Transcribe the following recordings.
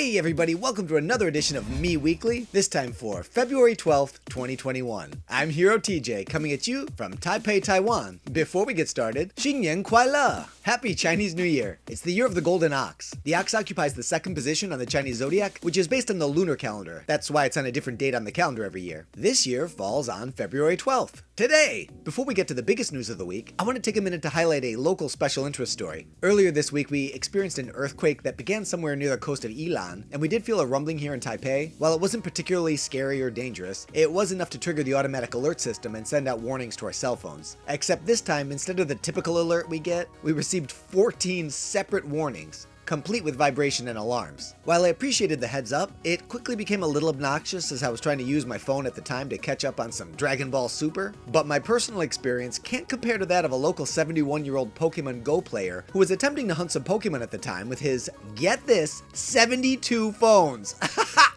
Hey everybody, welcome to another edition of Mii Weekly, this time for February 12th, 2021. I'm Hero TJ, coming at you from Taipei, Taiwan. Before we get started, 新年快乐! Happy Chinese New Year! It's the year of the golden ox. The ox occupies the second position on the Chinese zodiac, which is based on the lunar calendar. That's why it's on a different date on the calendar every year. This year falls on February 12th. Today! Before we get to the biggest news of the week, I want to take a minute to highlight a local special interest story. Earlier this week, we experienced an earthquake that began somewhere near the coast of Ilan, and we did feel a rumbling here in Taipei. While it wasn't particularly scary or dangerous, it was enough to trigger the automatic alert system and send out warnings to our cell phones. Except this time, instead of the typical alert we get, we received 14 separate warnings, complete with vibration and alarms. While I appreciated the heads up, it quickly became a little obnoxious as I was trying to use my phone at the time to catch up on some Dragon Ball Super, but my personal experience can't compare to that of a local 71-year-old Pokemon Go player who was attempting to hunt some Pokemon at the time with his, get this, 72 phones.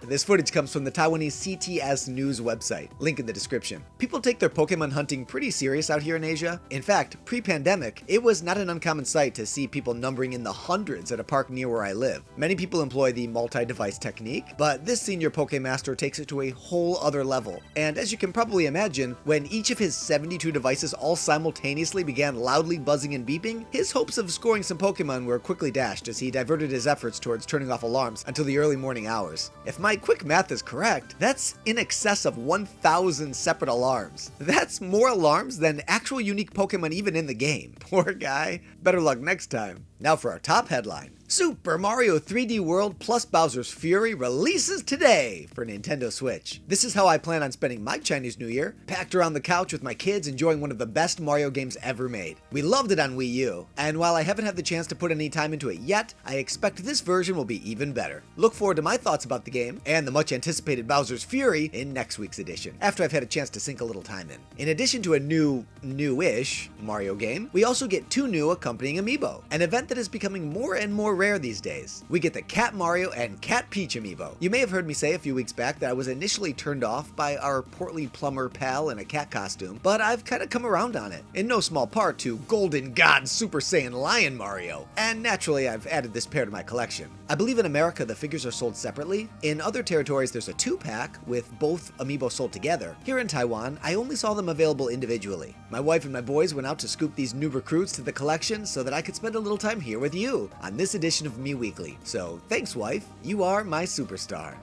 This footage comes from the Taiwanese CTS News website, link in the description. People take their Pokemon hunting pretty serious out here in Asia. In fact, pre-pandemic, it was not an uncommon sight to see people numbering in the hundreds at a park near where I live. Many people employ the multi-device technique, but this senior PokéMaster takes it to a whole other level. And as you can probably imagine, when each of his 72 devices all simultaneously began loudly buzzing and beeping, his hopes of scoring some Pokemon were quickly dashed as he diverted his efforts towards turning off alarms until the early morning hours. If my quick math is correct, that's in excess of 1,000 separate alarms. That's more alarms than actual unique Pokemon even in the game. Poor guy. Better luck next time. Now for our top headline. Super Mario 3D World plus Bowser's Fury releases today for Nintendo Switch. This is how I plan on spending my Chinese New Year, packed around the couch with my kids enjoying one of the best Mario games ever made. We loved it on Wii U, and while I haven't had the chance to put any time into it yet, I expect this version will be even better. Look forward to my thoughts about the game and the much anticipated Bowser's Fury in next week's edition, after I've had a chance to sink a little time in. In addition to a new-ish Mario game, we also get two new accompanying amiibo, an event that is becoming more and more rare these days. We get the Cat Mario and Cat Peach amiibo. You may have heard me say a few weeks back that I was initially turned off by our portly plumber pal in a cat costume, but I've kind of come around on it, in no small part to Golden God Super Saiyan Lion Mario, and naturally I've added this pair to my collection. I believe in America the figures are sold separately. In other territories there's a 2-pack with both amiibo sold together. Here in Taiwan, I only saw them available individually. My wife and my boys went out to scoop these new recruits to the collection so that I could spend a little time here with you on this edition of Mii Weekly. So thanks, wife. You are my superstar.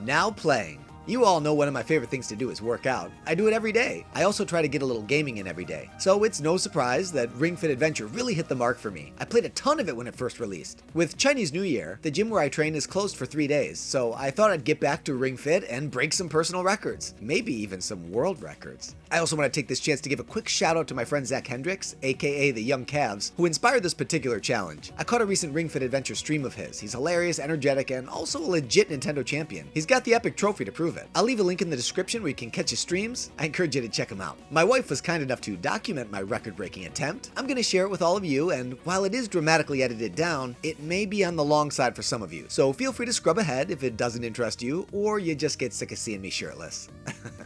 Now playing. You all know one of my favorite things to do is work out. I do it every day. I also try to get a little gaming in every day. So it's no surprise that Ring Fit Adventure really hit the mark for me. I played a ton of it when it first released. With Chinese New Year, the gym where I train is closed for 3 days, so I thought I'd get back to Ring Fit and break some personal records. Maybe even some world records. I also want to take this chance to give a quick shout out to my friend Zach Hendricks, aka the Young Cavs, who inspired this particular challenge. I caught a recent Ring Fit Adventure stream of his. He's hilarious, energetic, and also a legit Nintendo champion. He's got the epic trophy to prove it. I'll leave a link in the description where you can catch his streams. I encourage you to check him out. My wife was kind enough to document my record-breaking attempt. I'm going to share it with all of you, and while it is dramatically edited down, it may be on the long side for some of you. So feel free to scrub ahead if it doesn't interest you, or you just get sick of seeing me shirtless.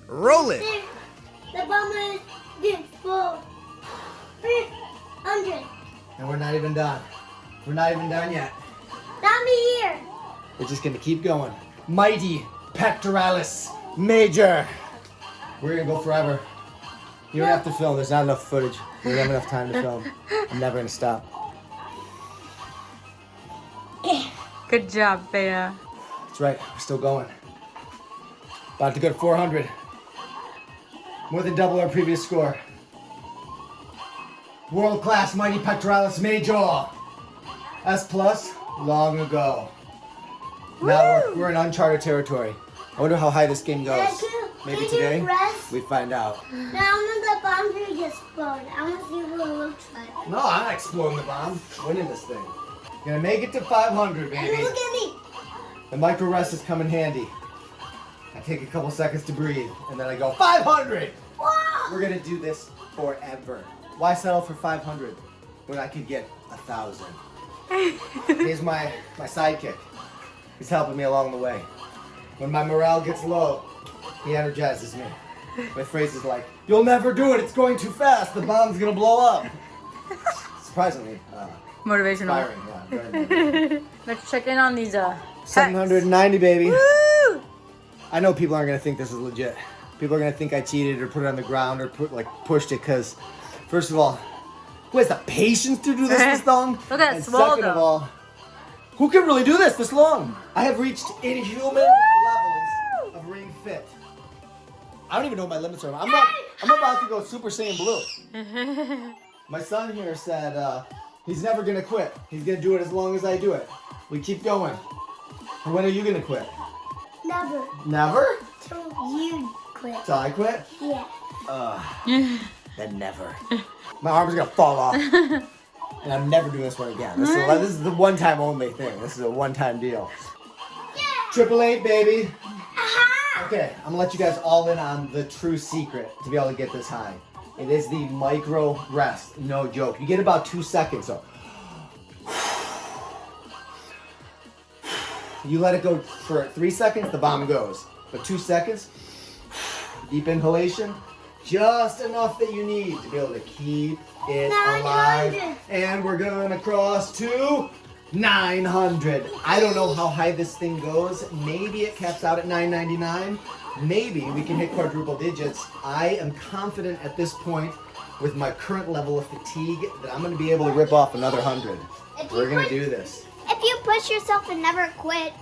Roll it! The bomber did for 300. And we're not even done. We're not even done yet. Down the year. We're just gonna keep going. Mighty Pectoralis Major. We're gonna go forever. You don't have to film. There's not enough footage. We don't have enough time to film. I'm never gonna stop. Good job, Beta. That's right. We're still going. About to go to 400. More than double our previous score. World-class Mighty Pectoralis Major. S plus, long ago. Now we're in uncharted territory. I wonder how high this game goes. Maybe today we find out. Now the boundary gets explode. I want to see what it looks like. No, I'm not exploding the bomb. Winning this thing. Gonna make it to 500, baby. And look at me. The micro rest has come in handy. I take a couple seconds to breathe, and then I go 500. Wow. We're gonna do this forever. Why settle for 500 when I could get 1,000? Here's my sidekick. He's helping me along the way. When my morale gets low, he energizes me with phrases like, "You'll never do it, it's going too fast, the bomb's gonna blow up." Surprisingly, Motivational. inspiring, yeah. Very motivating. Let's check in on these 790, baby. Woo! I know people aren't gonna think this is legit. People are gonna think I cheated or put it on the ground or pushed it because, first of all, who has the patience to do this long? Look at that And swole, second of though. all, who can really do this long? I have reached inhuman levels of Ring Fit. I don't even know what my limits are. I'm about to go Super Saiyan Blue. My son here said he's never gonna quit. He's gonna do it as long as I do it. We keep going. And when are you gonna quit? Never. Never? Till you quit. Till I quit? Yeah. Then never. My arm's gonna fall off. And I'm never doing this one again. This is the one time only thing. This is a one time deal. Yeah. 888, baby. Aha! Okay, I'm gonna let you guys all in on the true secret to be able to get this high. It is the micro rest. No joke. You get about 2 seconds. So you let it go for 3 seconds, the bomb goes. But 2 seconds, deep inhalation, just enough that you need to be able to keep it alive. 900. And we're gonna cross to 900. I don't know how high this thing goes. Maybe it caps out at 999. Maybe we can hit quadruple digits. I am confident at this point with my current level of fatigue that I'm gonna be able to rip off another 100. We're gonna do this. If you push yourself and never quit,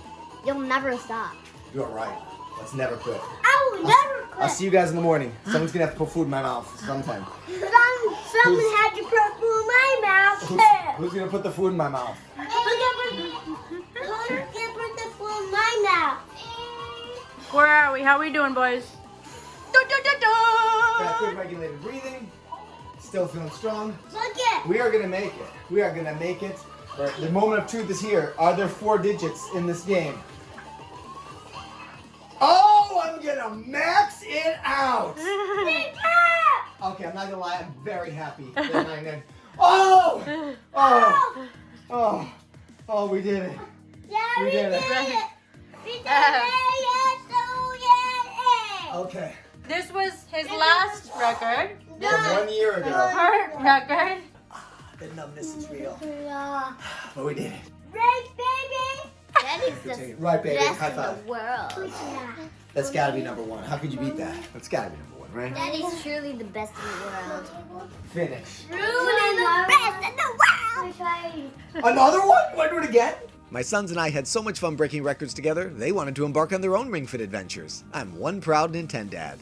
you'll never stop. You're right. Let's never quit. I will never quit. I'll see you guys in the morning. Someone's gonna have to put food in my mouth sometime. Someone had to put food in my mouth. Who's gonna put the food in my mouth? Who's gonna put the food in my mouth? Where are we? How are we doing, boys? Got good regulated breathing. Still feeling strong. Look it. We are gonna make it. We are gonna make it. The moment of truth is here. Are there 4 digits in this game? Oh, I'm gonna max it out. Okay, I'm not gonna lie. I'm very happy. Oh! Oh! Oh! Oh, we did it. Yeah, We we did did it. it. We did it. Yes, oh, yeah. Okay. This was his last record. From 1 year ago. Her record. The numbness is real. Yeah. But we did it. Right, baby. That is the Right, baby. best High in five. the world. That's gotta be number 1. How could you beat that? That's gotta be number 1, right? That is truly the best in the world. Finish. Truly the best in the world. Another one? You want to do it again? My sons and I had so much fun breaking records together, they wanted to embark on their own Ring Fit adventures. I'm one proud Nintendad.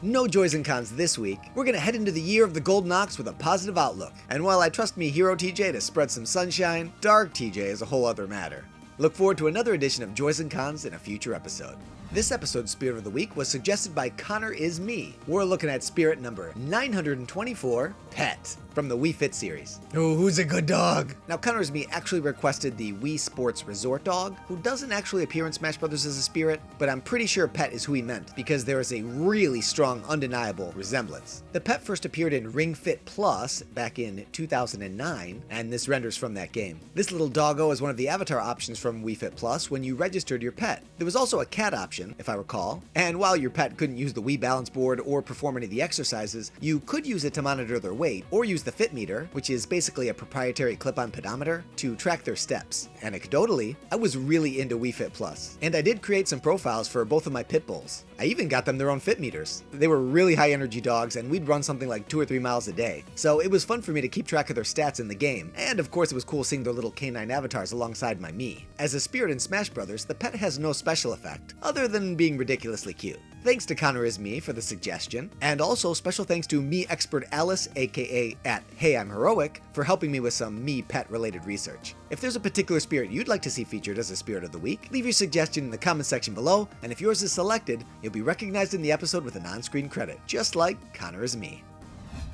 No joys and cons this week. We're gonna head into the year of the Golden Ox with a positive outlook. And while I trust me Hero TJ to spread some sunshine, Dark TJ is a whole other matter. Look forward to another edition of Joys and Cons in a future episode. This episode's Spirit of the Week was suggested by Connerisme. We're looking at Spirit number 924, Pet, from the Wii Fit series. Oh, who's a good dog? Now, Connerisme actually requested the Wii Sports Resort dog, who doesn't actually appear in Smash Bros. As a spirit, but I'm pretty sure Pet is who he meant, because there is a really strong, undeniable resemblance. The Pet first appeared in Ring Fit Plus back in 2009, and this renders from that game. This little doggo is one of the avatar options from Wii Fit Plus when you registered your pet. There was also a cat option, if I recall, and while your pet couldn't use the Wii balance board or perform any of the exercises, you could use it to monitor their weight, or use the Fit Meter, which is basically a proprietary clip-on pedometer, to track their steps. Anecdotally, I was really into Wii Fit Plus, and I did create some profiles for both of my pit bulls. I even got them their own Fit Meters. They were really high energy dogs, and we'd run something like 2 or 3 miles a day, so it was fun for me to keep track of their stats in the game, and of course it was cool seeing their little canine avatars alongside my Mii. As a spirit in Smash Bros., the pet has no special effect, other than being ridiculously cute. Thanks to Connerisme for the suggestion, and also special thanks to Mii expert Alice, aka @HeyI'mHeroic, for helping me with some Mii pet related research. If there's a particular spirit you'd like to see featured as a Spirit of the Week, leave your suggestion in the comment section below, and if yours is selected, you'll be recognized in the episode with an on-screen credit, just like Connerisme.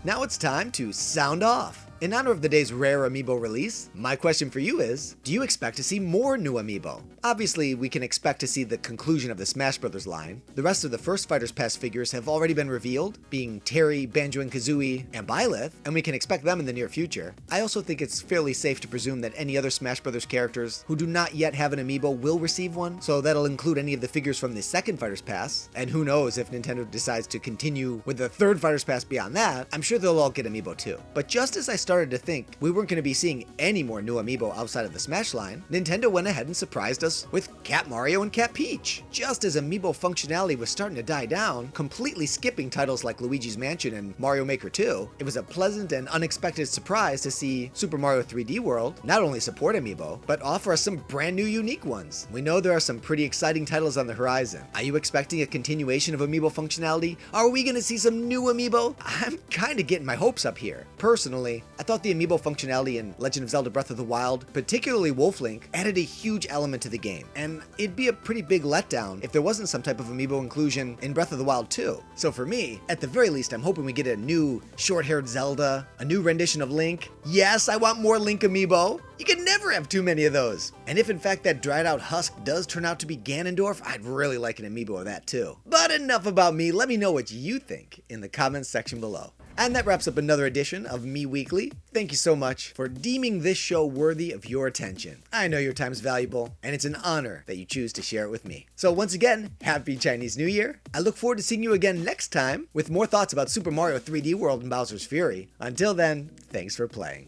Now it's time to sound off. In honor of the day's rare amiibo release, my question for you is, do you expect to see more new amiibo? Obviously, we can expect to see the conclusion of the Smash Bros. Line. The rest of the first Fighters Pass figures have already been revealed, being Terry, Banjo and Kazooie, and Byleth, and we can expect them in the near future. I also think it's fairly safe to presume that any other Smash Bros. Characters who do not yet have an amiibo will receive one, so that'll include any of the figures from the second Fighters Pass, and who knows if Nintendo decides to continue with the third Fighters Pass beyond that, I'm sure they'll all get amiibo too. But just as I start started to think we weren't going to be seeing any more new amiibo outside of the Smash line, Nintendo went ahead and surprised us with Cat Mario and Cat Peach. Just as amiibo functionality was starting to die down, completely skipping titles like Luigi's Mansion and Mario Maker 2, it was a pleasant and unexpected surprise to see Super Mario 3D World not only support amiibo, but offer us some brand new unique ones. We know there are some pretty exciting titles on the horizon. Are you expecting a continuation of amiibo functionality? Are we going to see some new amiibo? I'm kind of getting my hopes up here. Personally, I thought the amiibo functionality in Legend of Zelda Breath of the Wild, particularly Wolf Link, added a huge element to the game, and it'd be a pretty big letdown if there wasn't some type of amiibo inclusion in Breath of the Wild too. So for me, at the very least, I'm hoping we get a new short-haired Zelda, a new rendition of Link. Yes, I want more Link amiibo. You can never have too many of those. And if in fact that dried out husk does turn out to be Ganondorf, I'd really like an amiibo of that too. But enough about me, let me know what you think in the comments section below. And that wraps up another edition of Mii Weekly. Thank you so much for deeming this show worthy of your attention. I know your time is valuable, and it's an honor that you choose to share it with me. So once again, Happy Chinese New Year. I look forward to seeing you again next time with more thoughts about Super Mario 3D World and Bowser's Fury. Until then, thanks for playing.